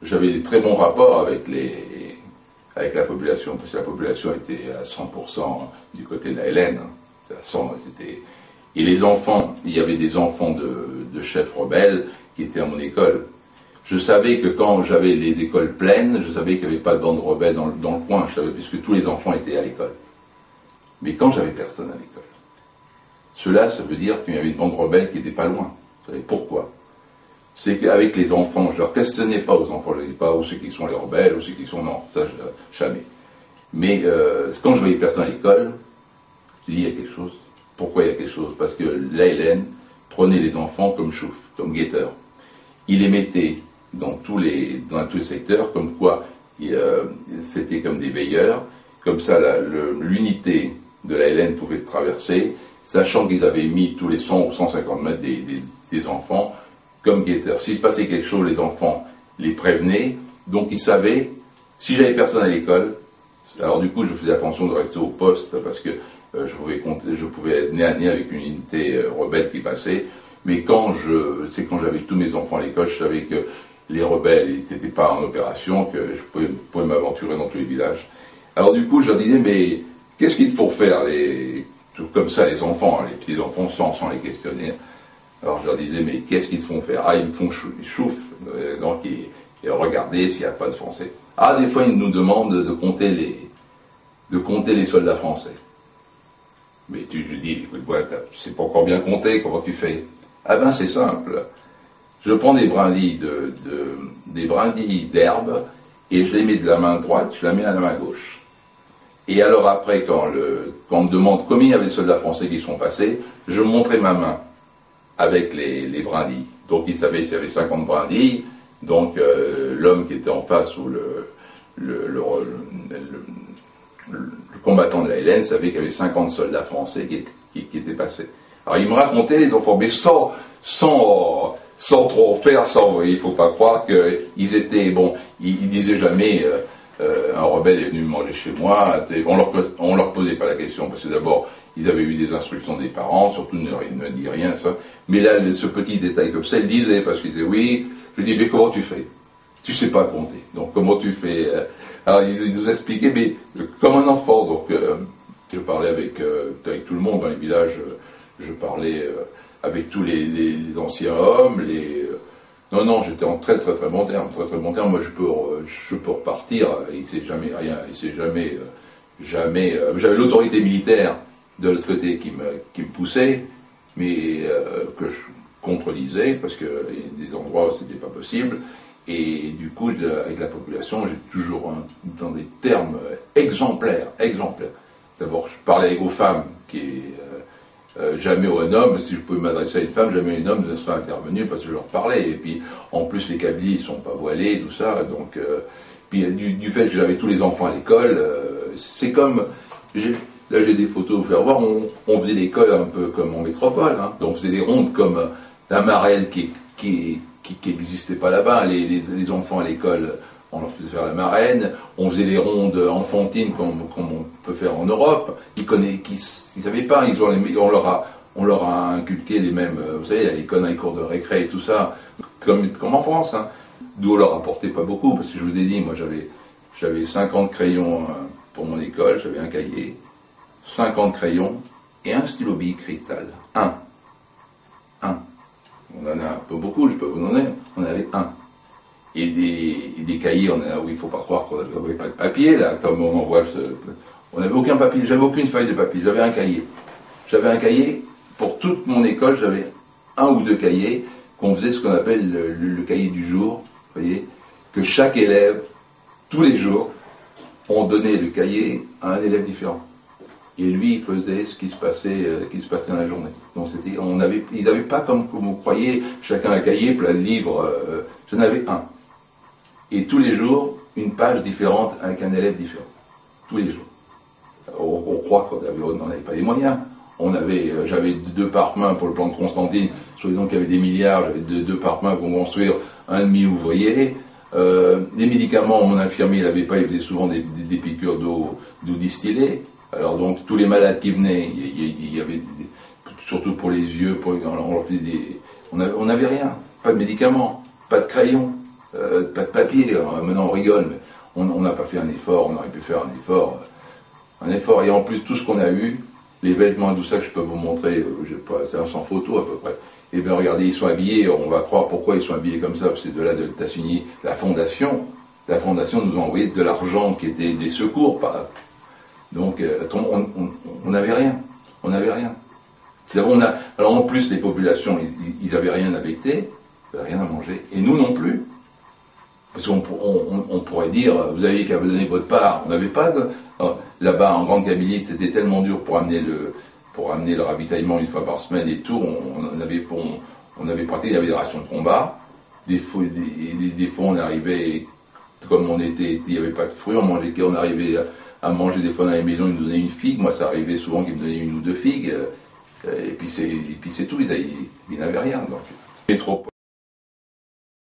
j'avais des très bons rapports avec la population, parce que la population était à 100% du côté de la LN. À 100, et les enfants, il y avait des enfants de chefs rebelles qui étaient à mon école. Je savais que quand j'avais les écoles pleines, je savais qu'il n'y avait pas de bande rebelle dans le coin, je savais, puisque tous les enfants étaient à l'école. Mais quand j'avais personne à l'école, cela, ça veut dire qu'il y avait une bande rebelle qui n'était pas loin. Vous savez pourquoi? C'est qu'avec les enfants, je ne leur questionnais pas aux enfants, je ne dis pas où ceux qui sont les rebelles, ou ceux qui sont... Non, ça, jamais. Mais quand je voyais personne à l'école, je dis, il y a quelque chose. Pourquoi il y a quelque chose? Parce que l'ALN prenait les enfants comme chouf, comme guetteurs. Il les mettait dans tous les secteurs, comme quoi c'était comme des veilleurs. Comme ça, l'unité de l'ALN pouvait traverser, sachant qu'ils avaient mis tous les 100 ou 150 mètres des enfants comme guetteurs. S'il se passait quelque chose, les enfants les prévenaient, donc ils savaient, si j'avais personne à l'école, alors du coup je faisais attention de rester au poste, parce que je pouvais être nez à nez avec une unité rebelle qui passait, mais quand j'avais tous mes enfants à l'école, je savais que les rebelles n'étaient pas en opération, que je pouvais m'aventurer dans tous les villages. Alors du coup je leur disais, mais qu'est-ce qu'il faut faire, comme ça les enfants, les petits enfants, sans les questionner. Alors je leur disais, mais qu'est-ce qu'ils font faire? Ah, ils me font chouf, donc ils regardaient s'il n'y a pas de Français. Ah, des fois ils nous demandent de compter les soldats français. Mais je dis, écoute, voilà, tu sais pas encore bien compter, comment tu fais? Ah ben c'est simple, je prends des brindilles d'herbe et je les mets de la main droite, je la mets à la main gauche. Et alors après, quand on me demande combien il y avait de soldats français qui sont passés, je montrais ma main avec les brindilles. Donc il savait s'il y avait 50 brindilles, donc l'homme qui était en face ou le combattant de la LN savait qu'il y avait 50 soldats français qui étaient passés. Alors il me racontait les enfants, mais sans trop faire, il faut pas croire qu'ils étaient, bon, ils disaient jamais un rebelle est venu manger chez moi, on leur posait pas la question, parce que d'abord, ils avaient eu des instructions des parents, surtout ne dis rien, ça. Mais là, ce petit détail comme ça, ils disaient, parce qu'ils disaient, oui, je dis, mais comment tu fais? Tu sais pas compter. Donc, comment tu fais? Alors, ils nous expliquaient, mais comme un enfant. Donc, je parlais avec tout le monde dans les villages, je parlais avec tous les anciens hommes, non, j'étais en très très très bon terme, très très bon terme. Moi, je peux repartir. Il s'est jamais rien, jamais. J'avais l'autorité militaire de l'autre côté qui me poussait, mais que je contredisais parce que il y a des endroits où c'était pas possible. Et du coup, avec la population, j'ai toujours dans des termes exemplaires. D'abord, je parlais aux femmes jamais un homme, si je pouvais m'adresser à une femme, jamais un homme ne serait intervenu parce que je leur parlais. Et puis, en plus, les Kabyles ne sont pas voilés, tout ça. Donc, puis du fait que j'avais tous les enfants à l'école, c'est comme... Là, j'ai des photos à vous faire voir. On faisait l'école un peu comme en métropole. Hein. Donc, on faisait des rondes comme la marelle qui n'existait pas là-bas. Les enfants à l'école, on leur faisait faire la marraine. On faisait les rondes enfantines comme on peut faire en Europe. Ils savaient pas. On leur a inculqué les mêmes. Vous savez, à l'école, dans les cours de récré et tout ça, comme en France. Hein. D'où on leur apportait pas beaucoup, parce que je vous ai dit, moi, j'avais 50 crayons pour mon école. J'avais un cahier. 50 crayons et un stylo bille cristal. Un. On en a un peu beaucoup, je peux vous en donner. On avait un. Et des cahiers, où il faut pas croire qu'on n'avait pas de papier, là, comme on en voit. On n'avait aucun papier, j'avais aucune feuille de papier, j'avais un cahier. J'avais un cahier, pour toute mon école, j'avais un ou deux cahiers, qu'on faisait ce qu'on appelle le cahier du jour, vous voyez, que chaque élève, tous les jours, on donnait le cahier à un élève différent. Et lui, il faisait ce qui se passait dans la journée. Donc ils n'avaient pas comme vous croyez, chacun un cahier, plein de livres. J'en avais un. Et tous les jours, une page différente avec un élève différent. Tous les jours. On croit qu'on n'avait pas les moyens. J'avais 2 pare-mains pour le plan de Constantine, soi-disant qu'il y avait des milliards, j'avais 2 pare-mains pour construire un demi-ouvrier. Les médicaments, mon infirmier n'avait pas, il faisait souvent des piqûres d'eau distillée. Alors donc tous les malades qui venaient, il y avait surtout pour les yeux, on n'avait rien, pas de médicaments, pas de crayons, pas de papier. Maintenant on rigole, mais on n'a pas fait un effort, on aurait pu faire un effort. Et en plus tout ce qu'on a eu, les vêtements, tout ça que je peux vous montrer, c'est un sans photo à peu près. Et bien regardez, ils sont habillés, on va croire pourquoi ils sont habillés comme ça, parce que c'est de là de États-Unis, la fondation nous a envoyé de l'argent qui était des secours, pas. Donc on n'avait rien, on n'avait rien. Alors en plus les populations, ils n'avaient rien à becter, ils n'avaient rien à manger, et nous non plus. Parce qu'on pourrait dire, vous aviez qu'à vous donner votre part. On n'avait pas de. Là-bas, en Grande Kabylie, c'était tellement dur pour amener le ravitaillement une fois par semaine et tout. On avait pratiqué, il y avait des rations de combat. Des fois, on arrivait, comme il n'y avait pas de fruits, on arrivait à manger des fois dans les maisons, ils nous donnaient une figue. Moi, ça arrivait souvent qu'ils me donnaient une ou deux figues. Et puis c'est tout, ils n'avaient rien. Donc, métropole.